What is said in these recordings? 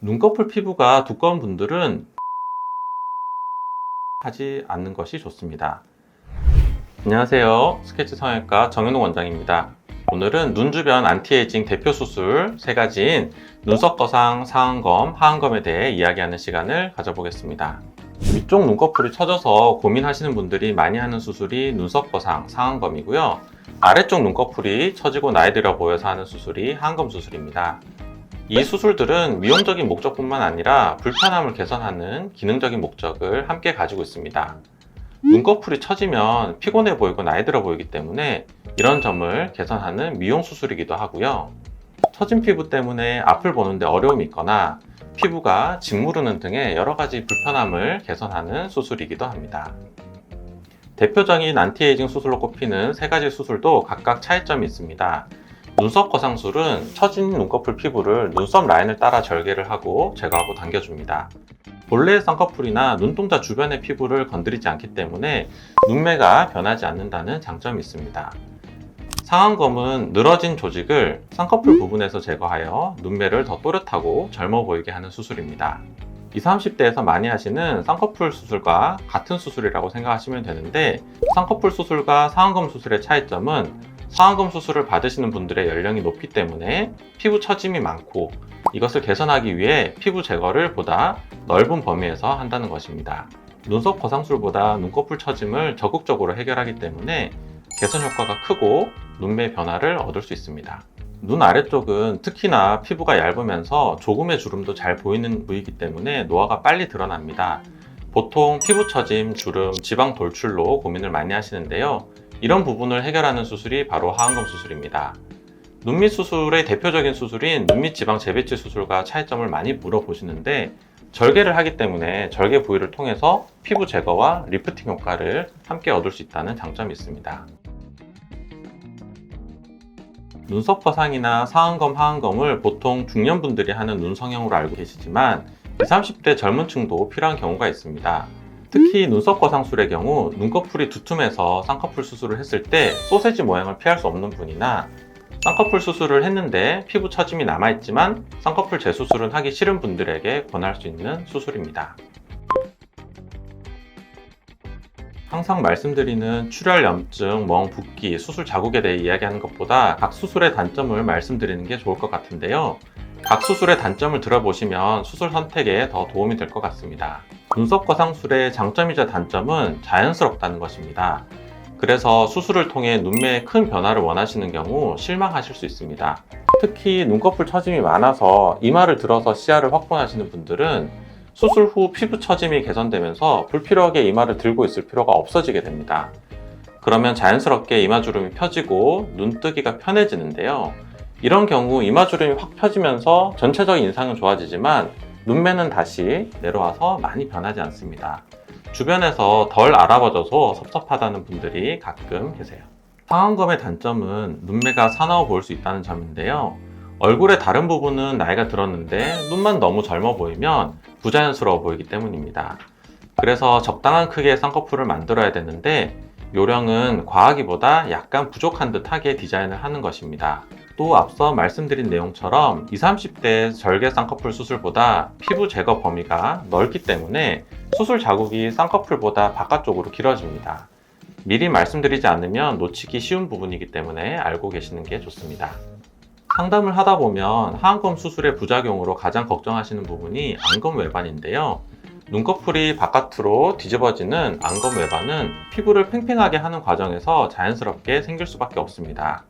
눈꺼풀 피부가 두꺼운 분들은 하지 않는 것이 좋습니다. 안녕하세요. 스케치 성형외과 정현웅 원장입니다. 오늘은 눈 주변 안티에이징 대표 수술 3가지인 눈썹 거상, 상안검, 하안검에 대해 이야기하는 시간을 가져보겠습니다. 위쪽 눈꺼풀이 처져서 고민하시는 분들이 많이 하는 수술이 눈썹 거상, 상안검이고요. 아래쪽 눈꺼풀이 처지고 나이 들어 보여서 하는 수술이 하안검 수술입니다. 이 수술들은 미용적인 목적뿐만 아니라 불편함을 개선하는 기능적인 목적을 함께 가지고 있습니다. 눈꺼풀이 처지면 피곤해 보이고 나이 들어 보이기 때문에 이런 점을 개선하는 미용 수술이기도 하고요. 처진 피부 때문에 앞을 보는데 어려움이 있거나 피부가 짓무르는 등의 여러 가지 불편함을 개선하는 수술이기도 합니다. 대표적인 안티에이징 수술로 꼽히는 3가지 수술도 각각 차이점이 있습니다. 눈썹 거상술은 처진 눈꺼풀 피부를 눈썹 라인을 따라 절개를 하고 제거하고 당겨줍니다. 본래의 쌍꺼풀이나 눈동자 주변의 피부를 건드리지 않기 때문에 눈매가 변하지 않는다는 장점이 있습니다. 상안검은 늘어진 조직을 쌍꺼풀 부분에서 제거하여 눈매를 더 또렷하고 젊어 보이게 하는 수술입니다. 20, 30대에서 많이 하시는 쌍꺼풀 수술과 같은 수술이라고 생각하시면 되는데, 쌍꺼풀 수술과 상안검 수술의 차이점은 상안검 수술을 받으시는 분들의 연령이 높기 때문에 피부 처짐이 많고, 이것을 개선하기 위해 피부 제거를 보다 넓은 범위에서 한다는 것입니다. 눈썹 거상술보다 눈꺼풀 처짐을 적극적으로 해결하기 때문에 개선 효과가 크고 눈매 변화를 얻을 수 있습니다. 눈 아래쪽은 특히나 피부가 얇으면서 조금의 주름도 잘 보이는 부위이기 때문에 노화가 빨리 드러납니다. 보통 피부 처짐, 주름, 지방 돌출로 고민을 많이 하시는데요. 이런 부분을 해결하는 수술이 바로 하안검 수술입니다. 눈밑 수술의 대표적인 수술인 눈밑 지방 재배치 수술과 차이점을 많이 물어보시는데, 절개를 하기 때문에 절개 부위를 통해서 피부 제거와 리프팅 효과를 함께 얻을 수 있다는 장점이 있습니다. 눈썹 거상이나 상안검, 하안검을 보통 중년분들이 하는 눈 성형으로 알고 계시지만 20, 30대 젊은 층도 필요한 경우가 있습니다. 특히 눈썹 거상술의 경우 눈꺼풀이 두툼해서 쌍꺼풀 수술을 했을 때 소세지 모양을 피할 수 없는 분이나 쌍꺼풀 수술을 했는데 피부 처짐이 남아있지만 쌍꺼풀 재수술은 하기 싫은 분들에게 권할 수 있는 수술입니다. 항상 말씀드리는 출혈, 염증, 멍, 붓기, 수술 자국에 대해 이야기하는 것보다 각 수술의 단점을 말씀드리는 게 좋을 것 같은데요. 각 수술의 단점을 들어보시면 수술 선택에 더 도움이 될 것 같습니다. 눈썹 거상술의 장점이자 단점은 자연스럽다는 것입니다. 그래서 수술을 통해 눈매에 큰 변화를 원하시는 경우 실망하실 수 있습니다. 특히 눈꺼풀 처짐이 많아서 이마를 들어서 시야를 확보하시는 분들은 수술 후 피부 처짐이 개선되면서 불필요하게 이마를 들고 있을 필요가 없어지게 됩니다. 그러면 자연스럽게 이마주름이 펴지고 눈뜨기가 편해지는데요. 이런 경우 이마주름이 확 펴지면서 전체적인 인상은 좋아지지만 눈매는 다시 내려와서 많이 변하지 않습니다. 주변에서 덜 알아봐줘서 섭섭하다는 분들이 가끔 계세요. 상안검의 단점은 눈매가 사나워 보일 수 있다는 점인데요. 얼굴의 다른 부분은 나이가 들었는데 눈만 너무 젊어 보이면 부자연스러워 보이기 때문입니다. 그래서 적당한 크기의 쌍꺼풀을 만들어야 되는데 요령은 과하기보다 약간 부족한 듯하게 디자인을 하는 것입니다. 또 앞서 말씀드린 내용처럼 20, 30대 절개 쌍꺼풀 수술보다 피부 제거 범위가 넓기 때문에 수술 자국이 쌍꺼풀보다 바깥쪽으로 길어집니다. 미리 말씀드리지 않으면 놓치기 쉬운 부분이기 때문에 알고 계시는 게 좋습니다. 상담을 하다 보면 하안검 수술의 부작용으로 가장 걱정하시는 부분이 안검 외반인데요. 눈꺼풀이 바깥으로 뒤집어지는 안검 외반은 피부를 팽팽하게 하는 과정에서 자연스럽게 생길 수밖에 없습니다.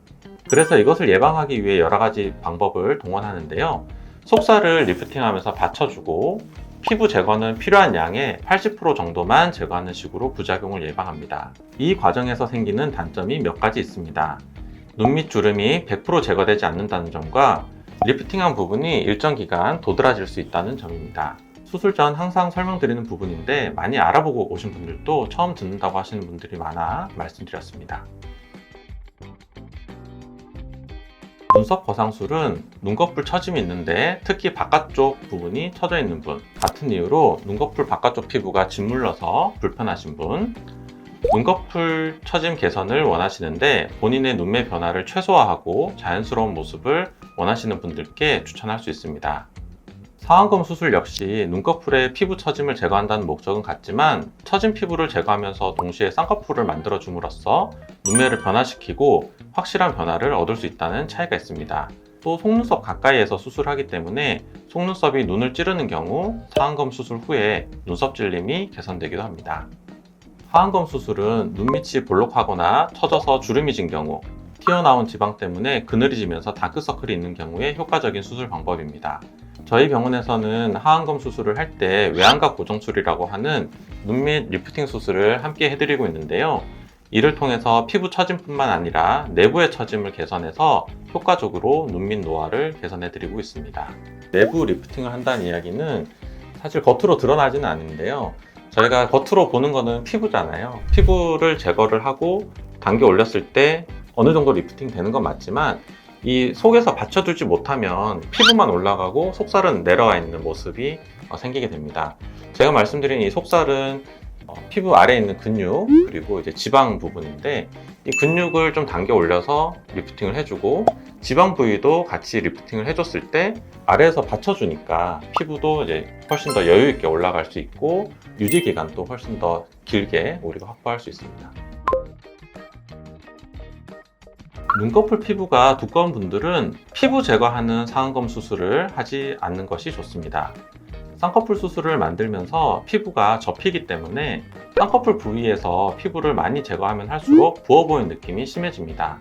그래서 이것을 예방하기 위해 여러 가지 방법을 동원하는데요. 속살을 리프팅하면서 받쳐주고 피부 제거는 필요한 양의 80% 정도만 제거하는 식으로 부작용을 예방합니다. 이 과정에서 생기는 단점이 몇 가지 있습니다. 눈밑 주름이 100% 제거되지 않는다는 점과 리프팅한 부분이 일정 기간 도드라질 수 있다는 점입니다. 수술 전 항상 설명드리는 부분인데 많이 알아보고 오신 분들도 처음 듣는다고 하시는 분들이 많아 말씀드렸습니다. 눈썹 거상술은 눈꺼풀 처짐이 있는데 특히 바깥쪽 부분이 처져 있는 분, 같은 이유로 눈꺼풀 바깥쪽 피부가 짓물러서 불편하신 분, 눈꺼풀 처짐 개선을 원하시는데 본인의 눈매 변화를 최소화하고 자연스러운 모습을 원하시는 분들께 추천할 수 있습니다. 상안검 수술 역시 눈꺼풀의 피부 처짐을 제거한다는 목적은 같지만 처진 피부를 제거하면서 동시에 쌍꺼풀을 만들어줌으로써 눈매를 변화시키고 확실한 변화를 얻을 수 있다는 차이가 있습니다. 또 속눈썹 가까이에서 수술하기 때문에 속눈썹이 눈을 찌르는 경우 상안검 수술 후에 눈썹 찔림이 개선되기도 합니다. 하안검 수술은 눈밑이 볼록하거나 처져서 주름이 진 경우, 튀어나온 지방 때문에 그늘이 지면서 다크서클이 있는 경우에 효과적인 수술 방법입니다. 저희 병원에서는 하안검 수술을 할 때 외안각 고정술이라고 하는 눈밑 리프팅 수술을 함께 해드리고 있는데요. 이를 통해서 피부 처짐뿐만 아니라 내부의 처짐을 개선해서 효과적으로 눈밑 노화를 개선해드리고 있습니다. 내부 리프팅을 한다는 이야기는 사실 겉으로 드러나지는 않는데요. 저희가 겉으로 보는 거는 피부잖아요. 피부를 제거를 하고 당겨 올렸을 때 어느 정도 리프팅 되는 건 맞지만 이 속에서 받쳐주지 못하면 피부만 올라가고 속살은 내려와 있는 모습이 생기게 됩니다. 제가 말씀드린 이 속살은 피부 아래에 있는 근육 그리고 이제 지방 부분인데 이 근육을 좀 당겨 올려서 리프팅을 해주고 지방 부위도 같이 리프팅을 해줬을 때 아래에서 받쳐주니까 피부도 이제 훨씬 더 여유 있게 올라갈 수 있고 유지 기간도 훨씬 더 길게 우리가 확보할 수 있습니다. 눈꺼풀 피부가 두꺼운 분들은 피부 제거하는 상안검 수술을 하지 않는 것이 좋습니다. 쌍꺼풀 수술을 만들면서 피부가 접히기 때문에 쌍꺼풀 부위에서 피부를 많이 제거하면 할수록 부어 보이는 느낌이 심해집니다.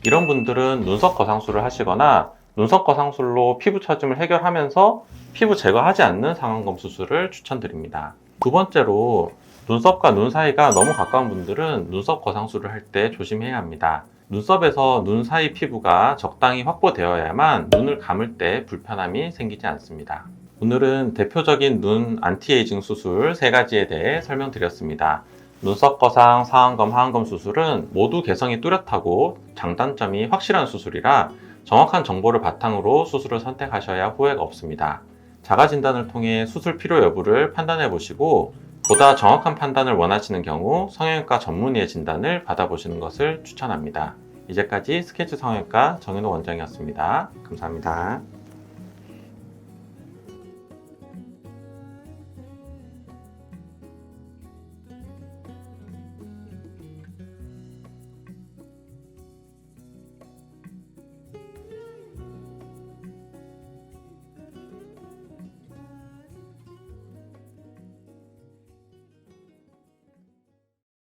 이런 분들은 눈썹 거상술을 하시거나 눈썹 거상술로 피부 처짐을 해결하면서 피부 제거하지 않는 상안검 수술을 추천드립니다. 두 번째로 눈썹과 눈 사이가 너무 가까운 분들은 눈썹 거상술을 할 때 조심해야 합니다. 눈썹에서 눈 사이 피부가 적당히 확보되어야만 눈을 감을 때 불편함이 생기지 않습니다. 오늘은 대표적인 눈 안티에이징 수술 3가지에 대해 설명드렸습니다. 눈썹 거상, 상안검, 하안검 수술은 모두 개성이 뚜렷하고 장단점이 확실한 수술이라 정확한 정보를 바탕으로 수술을 선택하셔야 후회가 없습니다. 자가 진단을 통해 수술 필요 여부를 판단해 보시고 보다 정확한 판단을 원하시는 경우 성형외과 전문의의 진단을 받아보시는 것을 추천합니다. 이제까지 스케치 성형외과 정현호 원장이었습니다. 감사합니다.